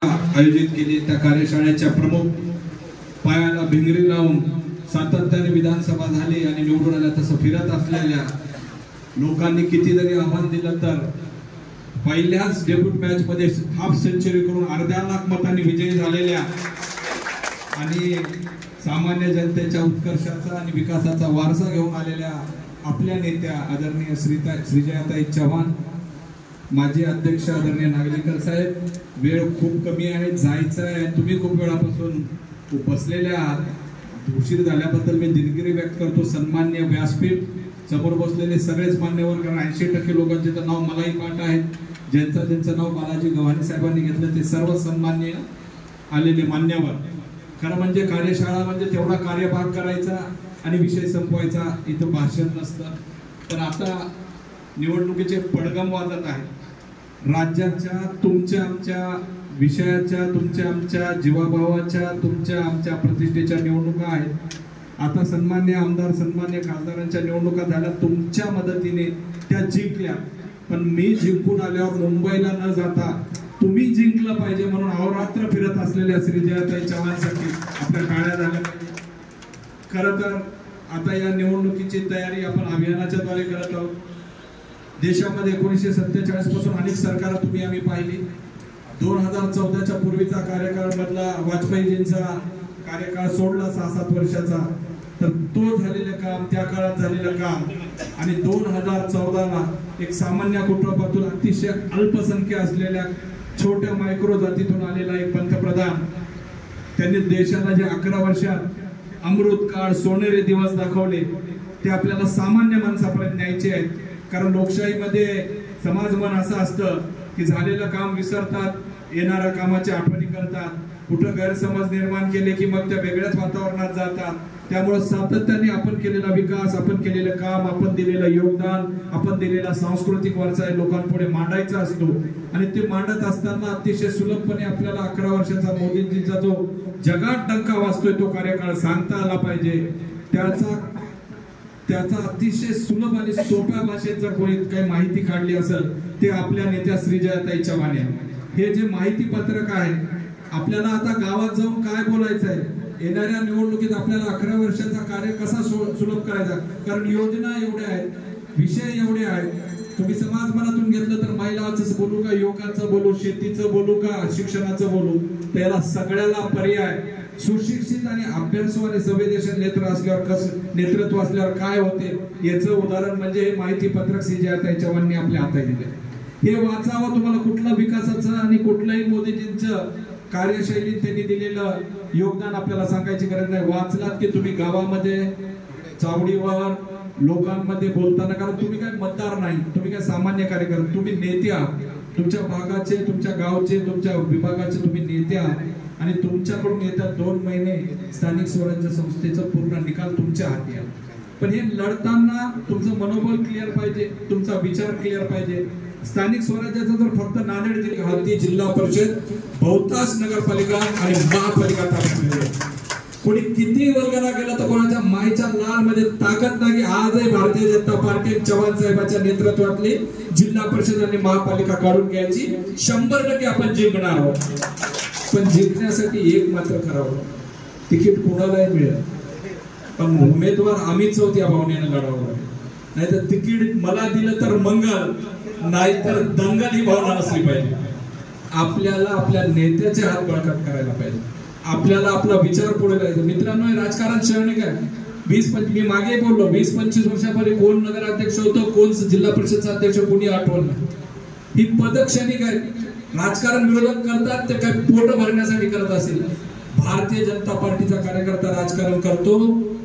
आयोजित केली त्या कार्यशाळेच्या प्रमुख पायाला भिंगरी लावून सातत्याने विधानसभा झाली आणि निवडून आल्या तसं फिरत असलेल्या लोकांनी किती जरी आव्हान दिलं तर पहिल्याच डेब्यूट मॅच मध्ये हाफ सेंचुरी करून अर्ध्या लाख मतांनी विजयी झालेल्या आणि सामान्य जनतेच्या उत्कर्षाचा आणि विकासाचा वारसा घेऊन आलेल्या आपल्या नेत्या आदरणीय श्रीजयाताई चव्हाण, माजी अध्यक्ष आदरणीय नागलीकर साहेब, वेळ खूप कमी आहे, जायचं आहे, तुम्ही खूप वेळापासून बसलेले आहात, उशीर झाल्याबद्दल मी दिलगिरी व्यक्त करतो. सन्मान्य व्यासपीठ समोर बसलेले सगळेच मान्यवर, कारण 80% लोकांचे तर नाव मलाही पाठ आहेत, ज्यांचं नाव बालाजी गव्हाणे साहेबांनी घेतलं ते सर्व सन्मान्य आलेले मान्यवर. खरं म्हणजे कार्यशाळा म्हणजे तेवढा कार्यभाग करायचा आणि विषय संपवायचा, इथं भाषण नसतं. पण आता निवडणुकीचे पडगम वाजत आहे. राज्याच्या तुमच्या आमच्या विषयाच्या, तुमच्या आमच्या जीवाभावाच्या, तुमच्या आमच्या प्रतिष्ठेच्या निवडणुका आहेत. आता सन्मान्य आमदार, सन्मान्य खासदारांच्या निवडणुका झाल्या, तुमच्या मदतीने त्या जिंकल्या. पण मी जिंकून आल्यावर मुंबईला न जाता तुम्ही जिंकलं पाहिजे म्हणून अहोरात्र फिरत असलेल्या श्रीजयाताई चव्हाणसाठी आपल्या टाळ्या झाल्या. खरं तर आता या निवडणुकीची तयारी आपण अभियानाच्या द्वारे करत आहोत. देशामध्ये 1947 पासून अनेक सरकार तुम्ही आम्ही पाहिली. 2014च्या पूर्वीचा कार्यकाळ मधला वाजपेयीजींचा कार्यकाळ सोडला 6-7 वर्षाचा, तर तो झालेलं काम, त्या काळात झालेलं काम आणि 2014ला एक सामान्य कुटुंबातून अतिशय अल्पसंख्य असलेल्या छोट्या मायक्रो जातीतून आलेला एक पंतप्रधान, त्यांनी देशाला जे 11 वर्षात अमृत काळ, सोनेरी दिवस दाखवले, ते आपल्याला सामान्य माणसापर्यंत न्यायचे आहेत. कारण लोकशाहीमध्ये समाज मन असं असतं की झालेलं काम विसरतात, येणाऱ्या कामाची आठवणी करतात, कुठं गैरसमज निर्माण केले की मग त्या वेगळ्याच वातावरणात जातात. त्यामुळे सातत्याने आपण केलेला विकास, आपण केलेलं काम, आपण दिलेलं योगदान, आपण दिलेला सांस्कृतिक वारसा लोकांपुढे मांडायचा असतो. आणि ते मांडत असताना अतिशय सुलभपणे आपल्याला 11 वर्षाचा मोदींजीचा जो जगात डंका वाजतोय तो कार्यकाळ सांगता आला पाहिजे. त्याचा अतिशय सुलभ आणि सोप्या भाषेत जर कोणी काही माहिती काढली असेल ते आपल्या नेत्या श्रीजयाताई चव्हाण. हे जे माहिती पत्रक आहे, आपल्याला आता गावात जाऊन काय बोलायचं आहे, येणाऱ्या निवडणुकीत आपल्याला 11 वर्षाचा कार्य कसा सुलभ करायचा, कारण योजना एवढ्या आहेत, विषय एवढे आहेत. तुम्ही समाज मनातून घेतलं तर महिलांचं बोलू का, युवकांचं बोलू, शेतीचं बोलू का, शिक्षणाचं बोलू, त्याला सगळ्याला पर्याय सुशिक्षित आणि अभ्यासू आणि संवेदनशील नेतृत्व असल्यावर काय होते याचं उदाहरण म्हणजे हे माहिती पत्रक श्रीजयाताई चव्हाणांनी आपल्या हातात दिले. हे वाचावं तुम्हाला. कुठलं विकासाचं आणि कुठलंही मोदीजींचं कार्यशैलीत त्यांनी दिलेलं योगदान आपल्याला सांगायची गरज नाही. वाचलात की तुम्ही गावामध्ये, चावडीवर, लोकांमध्ये बोलताना, कारण तुम्ही काय मतदार नाही, तुम्ही काय सामान्य कार्यकर्ते, तुम्ही नेते आहात. तुमच्या भागाचे, तुमच्या गावचे, तुमच्या विभागाचे तुम्ही नेते आहात आणि तुमच्याकडून येतात 2 महिने स्थानिक स्वराज्य संस्थेचा पूर्ण निकाल तुमच्या हाती आहे. पण हे लढताना तुमचं मनोबल क्लिअर पाहिजे, तुमचा विचार क्लिअर पाहिजे. स्थानिक स्वराज्याचा जर फक्त नांदेड जिल्हा, जिल्हा परिषद, बहुतांश नगरपालिका आणि महापालिका ताब्यात, कोणी किती वर्गाला गेला तर कोणाच्या मायच्या लाल मध्ये ताकद नाही. आजही भारतीय जनता पार्टी चव्हाण साहेबांच्या नेतृत्वातली जिल्हा परिषद आणि महापालिका काढून घ्यायची 100% आपण जिंकणार आहोत. पण जिंकण्यासाठी एक मात्र करावं, तिकीट कोणालाही मिळेल पण उमेदवार आम्हीच होत या भावनेने लढावं. नाहीतर तिकीट मला दिलं तर मंगल, नाहीतर दंगल ही भावना नसली पाहिजे. आपल्याला आपल्या नेत्याचे हात बळकट करायला पाहिजे, आपल्याला आपला विचार पुढे करायचा. मित्रांनो, राजकारण क्षणिक आहे. 20-25 मी मागे बोललो, 20-25 वर्षापूर्वी कोण नगराध्यक्ष होतं, कोण जिल्हा परिषदचा अध्यक्ष, कोणी आठवण नाही. ही पद क्षणिक आहे. राजकारण विरोधक करतात ते काय पोट भरण्यासाठी करत असेल. भारतीय जनता पार्टीचा कार्यकर्ता राजकारण करतो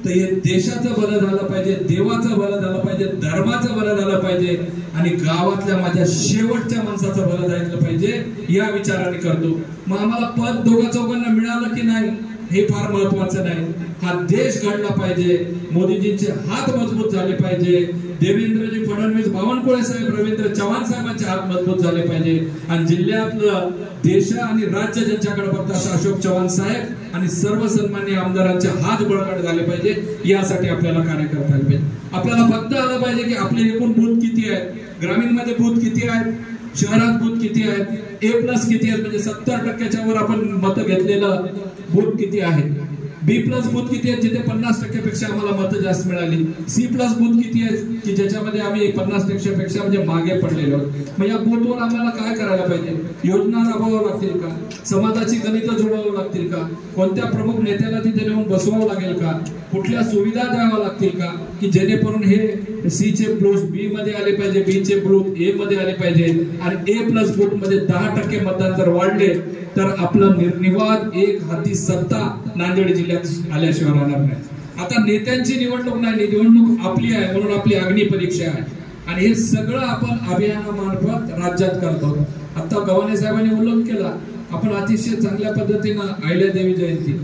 तर हे देशाचं भलं झालं पाहिजे, देवाचं भलं झालं पाहिजे, धर्माचं भलं झालं पाहिजे आणि गावातल्या माझ्या शेवटच्या माणसाचं भलं झालं पाहिजे या विचाराने करतो. मग आम्हाला पद 2-4 मिळालं की नाही हे फार महत्वाचं नाही. हा देश घडला पाहिजे, मोदीजींचे हात मजबूत झाले पाहिजे, देवेंद्रजी फडणवीस, बावनकुळे साहेब, रवींद्र चव्हाण साहेबांचे हात मजबूत झाले पाहिजे आणि जिल्ह्यातलं देश आणि राज्य ज्यांच्याकडे बघतात अशोक चव्हाण साहेब आणि सर्व सन्मान्य आमदारांचे हात बळकट झाले पाहिजे. यासाठी आपल्याला कार्य करता आले पाहिजे. आपल्याला बघता आलं पाहिजे की आपले एकूण बूथ किती आहेत, ग्रामीण मध्ये बूथ किती आहेत, शहरात बूथ किती आहेत, A+ किती आहेत, म्हणजे 70% वर आपण मतं घेतलेलं बूथ किती आहेत, B+ बूथ किती आहेत जिथे 50% पेक्षा आम्हाला मतं जास्त मिळाली, C+ बूथ किती आहेत की ज्याच्यामध्ये आम्ही 50% पेक्षा म्हणजे मागे पडलेलो आहोत. मग या बूथवर आम्हाला काय करायला पाहिजे, योजना राबवावं लागतील का, समाजाची गणितं जुळवावं लागतील का, कोणत्या प्रमुख नेत्याला तिथे नेऊन बसवावं लागेल का, कुठल्या सुविधा द्याव्या लागतील का की जेणेकरून हे C चे बूथ B मध्ये आले पाहिजे, B चे बूथ A मध्ये आले पाहिजे आणि A+ बूथ मध्ये 10% मतदान जर वाढले तर आपलं निर्निवाद एक हाती सत्ता नांदेड जिल्ह्यात आल्याशिवाय राहणार नाही. आता नेत्यांची निवडणूक नाही, निवडणूक आपली आहे म्हणून आपली अग्निपरीक्षा आहे आणि हे सगळं आपण अभियानामार्फत राज्यात करतो. आता गव्हाणे साहेबांनी उल्लेख केला, आपण अतिशय चांगल्या पद्धतीनं अहिल्यादेवी जयंती,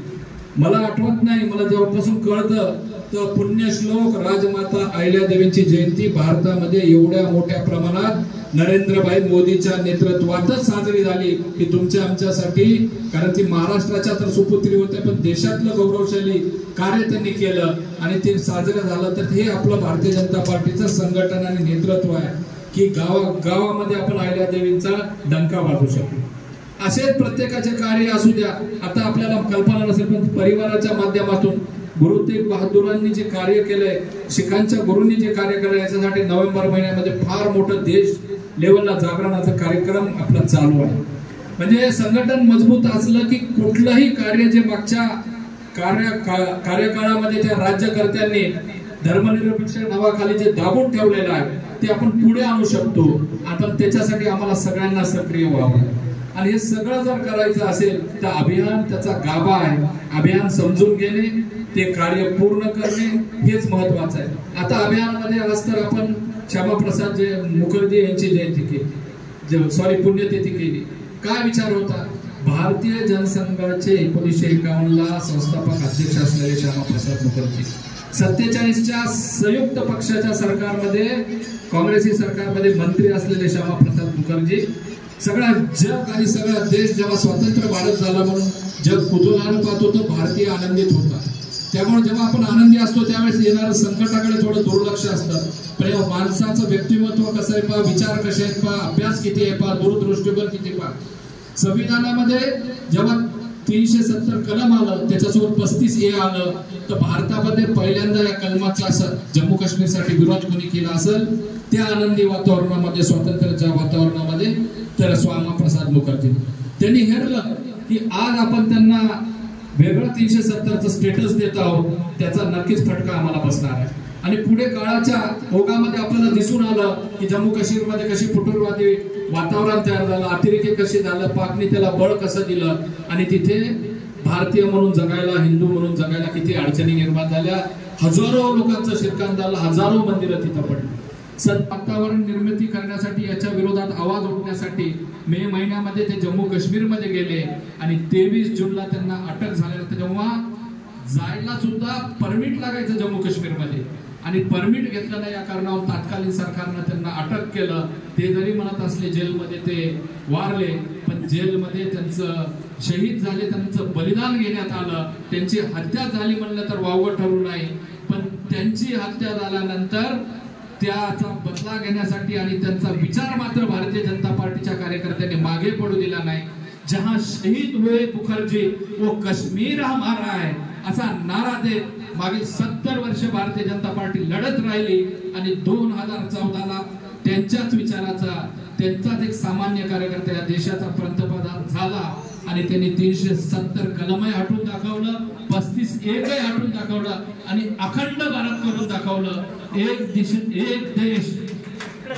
मला आठवत नाही, मला जेव्हापासून कळतं तर पुण्यश्लोक राजमाता अहिल्यादेवींची जयंती भारतामध्ये एवढ्या मोठ्या प्रमाणात नरेंद्रभाई मोदीच्या नेतृत्वातच साजरी झाली की तुमच्या आमच्यासाठी, कारण ती महाराष्ट्राच्या तर सुपुत्री होत्या पण देशातलं गौरवशाली कार्य त्यांनी केलं आणि ते साजरं झालं. तर हे आपलं भारतीय जनता पार्टीचं संघटन आणि नेतृत्व आहे की गावामध्ये आपण अहिल्यादेवींचा डंका वाजवू शकतो. असेच प्रत्येकाचे कार्य असू द्या. आता आपल्याला कल्पना नसेल पण परिवाराच्या माध्यमातून गुरु तेग बहादुरांनी जे कार्य केलंय, शिखांच्या गुरूंनी जे कार्य केलंय, याच्यासाठी नोव्हेंबर महिन्यामध्ये फार मोठं देश लेवलला जागरणाचा कार्यक्रम आपला चालू आहे. म्हणजे संघटन मजबूत असलं की कुठलंही कार्य जे मागच्या कार्यकाळामध्ये त्या राज्यकर्त्यांनी धर्मनिरपेक्ष नावाखाली जे दाबून ठेवलेलं आहे ते आपण पुढे आणू शकतो. आपण त्याच्यासाठी आम्हाला सगळ्यांना सक्रिय व्हावं आणि हे सगळं जर करायचं असेल तर अभियान त्याचा गाभा आहे. अभियान समजून घेणे, ते कार्य पूर्ण करणे हेच महत्वाचं आहे. आता अभियानामध्ये आज तर आपण श्यामाप्रसाद मुखर्जी यांची जयंती केली, पुण्यतिथी केली. काय विचार होता, भारतीय जनसंघाचे 1951ला संस्थापक अध्यक्ष असलेले श्यामाप्रसाद मुखर्जी 47च्या संयुक्त पक्षाच्या सरकारमध्ये, काँग्रेसी सरकारमध्ये मंत्री असलेले श्यामाप्रसाद मुखर्जी, सगळा जग आणि सगळा देश जेव्हा स्वतंत्र भारत झाला म्हणून जग कुतूहलाने पाहत होतं, भारतीय आनंदित होता. त्यामुळे जेव्हा आपण आनंदी असतो त्यावेळेस येणारं संकटाकडे थोडं दुर्लक्ष असतं. पण माणसाचं व्यक्तिमत्व कसं आहे पहा, विचार कसे आहेत पहा, अभ्यास किती आहे पहा, दूरदृष्टीकोन किती पहा. संविधानामध्ये जेव्हा 370 कलम आलं, त्याच्यासोबत 35A आलं, तर भारतामध्ये पहिल्यांदा या कलमाचा जम्मू काश्मीरसाठी विरोध कोणी केला असेल त्या आनंदी वातावरणामध्ये, स्वातंत्र्याच्या वातावरणामध्ये, तर श्यामाप्रसाद मुखर्जी त्यांनी हेरलं की आज आपण त्यांना वेगळं 370चं स्टेटस देत आहोत, त्याचा नक्कीच फटका आम्हाला बसणार आहे. आणि पुढे काळाच्या ओघामध्ये आपल्याला दिसून आलं की जम्मू काश्मीरमध्ये कशी फुटुरवादी वातावरण तयार झालं, अतिरेकी कशी झालं, पाकने त्याला बळ कसं दिलं आणि तिथे भारतीय म्हणून जगायला, हिंदू म्हणून जगायला किती अडचणी निर्माण झाल्या. हजारो लोकांचं शिरकाण झालं, हजारो मंदिरं तिथं पडली. वातावरण निर्मिती करण्यासाठी, याच्या विरोधात आवाज उठण्यासाठी मे महिन्यामध्ये ते जम्मू काश्मीरमध्ये गेले आणि 23 जूनला त्यांना अटक झाल्यानंतर जेव्हा जायला सुद्धा परमिट लागायचं जम्मू काश्मीरमध्ये आणि परमिट घेतलं नाही, या कारणावर तात्कालीन सरकारनं त्यांना अटक केलं. ते जरी म्हणत असले जेलमध्ये ते वारले, पण जेलमध्ये त्यांचं शहीद झाले, त्यांचं बलिदान घेण्यात आलं, त्यांची हत्या झाली म्हणलं तर वावगं ठरू नाही. पण त्यांची हत्या झाल्यानंतर त्याचा बदला घेण्यासाठी आणि त्यांचा विचार मात्र भारतीय जनता पार्टीच्या कार्यकर्त्यांनी मागे पडू दिला नाही. जहां शहीद हुए मुखर्जी वो कश्मीर हमारा है असा नारा देत मागील 70 वर्ष भारतीय जनता पार्टी लढत राहिली आणि 2014ला त्यांच्याच विचाराचा, त्यांचाच एक सामान्य कार्यकर्ता या देशाचा पंतप्रधान झाला आणि त्यांनी 370 कलमही हटून दाखवलं, 35A हटून दाखवलं आणि अखंड भारत करून दाखवलं. एक देश,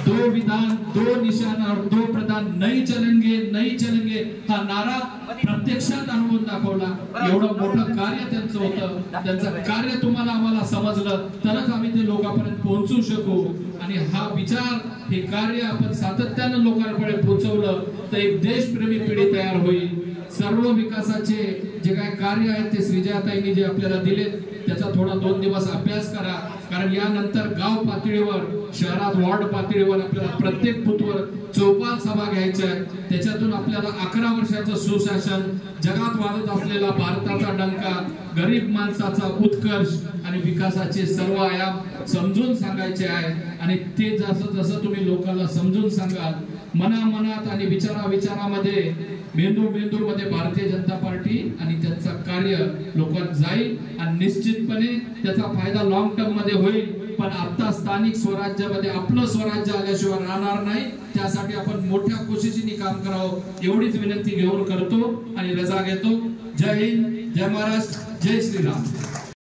दो विधान, दो निशान और दो प्रधान, नहीं चलेंगे हा नारा प्रत्यक्षात आणून दाखवला. एवढं मोठं कार्य त्यांचं होतं. त्यांचं कार्य तुम्हाला आम्हाला समजलं तरच आम्ही ते लोकांपर्यंत पोहोचू शकू आणि हा विचार, हे कार्य आपण सातत्यानं लोकांपर्यंत पोहोचवलं तर एक देशप्रेमी पिढी तयार होईल. सर्व विकासाचे जे काही कार्य आहेत ते श्रीजयाताईंनी जे आपल्याला दिले त्याचा थोडा 2 दिवस अभ्यास करा, कारण यानंतर गाव पातळीवर, शहरात वार्ड पातळीवर आपल्याला प्रत्येक बूथवर चौपाल सभा घ्यायच्या आहे. त्याच्यातून आपल्याला 11 वर्षाचं सुशासन, जगात वाढत असलेला भारताचा डंका, गरीब माणसाचा उत्कर्ष आणि विकासाचे सर्व आयाम समजून सांगायचे आहे. आणि ते जसं जसं तुम्ही लोकांना समजून सांगाल, मनामनात आणि विचारामध्ये मेंदूमध्ये भारतीय जनता पार्टी आणि त्यांचं कार्य लोकांत जाईल आणि निश्चितपणे त्याचा फायदा लॉंग टर्म मध्ये होईल. पण आता स्थानिक स्वराज्यामध्ये आपलं स्वराज्य आल्याशिवाय राहणार नाही. त्यासाठी आपण मोठ्या कोशिशीने काम करावं एवढीच विनंती घेऊन करतो आणि रजा घेतो. जय हिंद, जय महाराष्ट्र, जय श्रीराम.